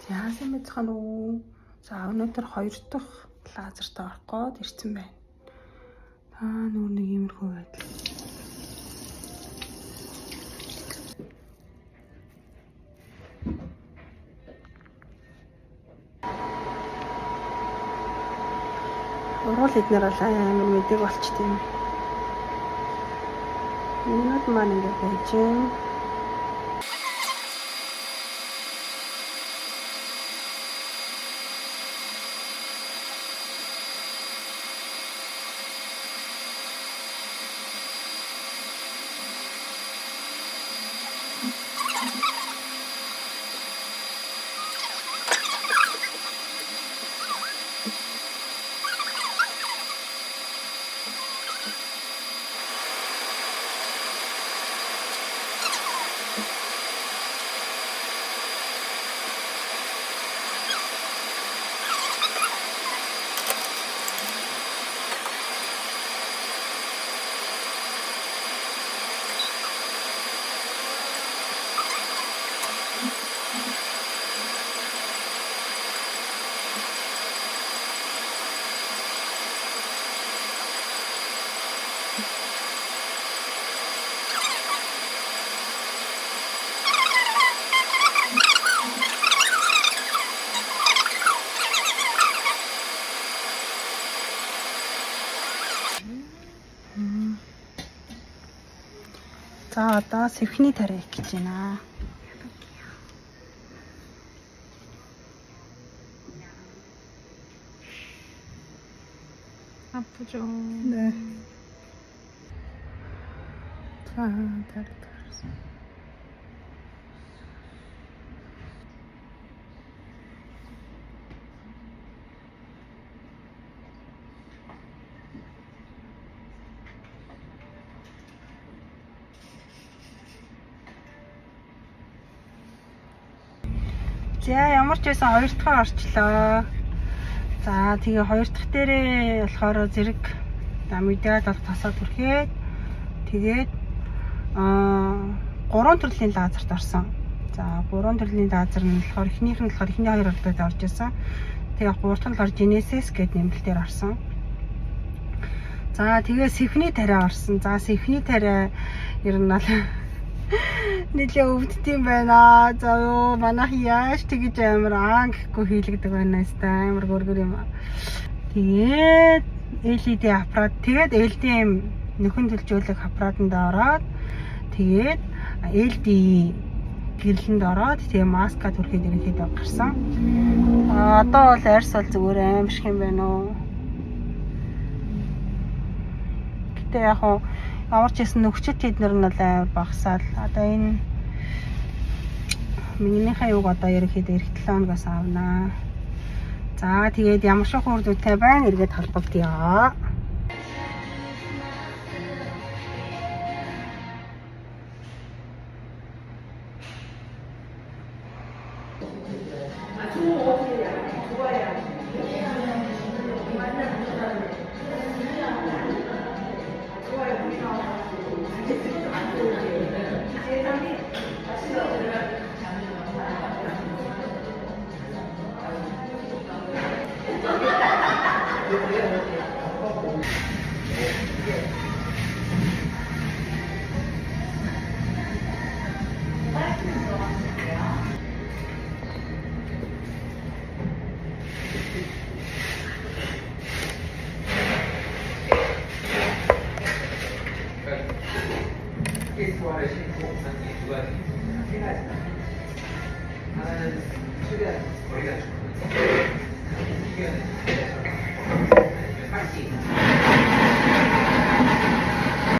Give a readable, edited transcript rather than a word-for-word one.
Яасан мэдхэн үү? За өнөөдөр 2 дахь лазерт орох гээд ирсэн байна. Нүүр нэг иймэрхүү байдал. Урал эднэр бол амар мэдэг болчт юм. Минут маань ингээд байж байна. За одоо сэвхний тариа их гэж байна. 아프죠. 네. 자, 다리 털었어. За ямар ч байсан 2 дахь орчлоо. За тэгээ 2 дахь дээрээ болохоор зэрэг медаль бол тасаад түрхээд тэгээд 3 төрлийн лазерт орсон. За 3 төрлийн лазер нь болохоор эхнийх нь болохоор эхний 2 ордод орж исэн. Тэгээ 3 дахь нь болохоор Genesis гэдэг нэмэлтээр орсон. За тэгээ сэвхний тариа орсон. За сэвхний тариа ер нь бол нэлээ өвддөм байна. За ёо манайх яаж тэгэж амар гэхгүй хийлэгдэг байна өстой амар гөргөр юм. Тэгээд LED аппарат тэгээд LDM нөхөн төлжүүлэх аппаратанд ороод тэгээд LDE гэрлэнд ороод тэгээд маска түрхэд ерөнхийдөө гарсан. Одоо бол арьс бол зүгээр аимшиг юм байна уу. Гэтэ яг хуу ямар ч гэсэн нөхчөд эднэр нь бол амар багасаал. Одоо энэ минийхээ юуг одоо ерөнхийдөө эх 7 хоногоос авнаа. За тэгээд ямар шиг хурдтай байна эргээд холбогдъё. 하나는 최대한 거리가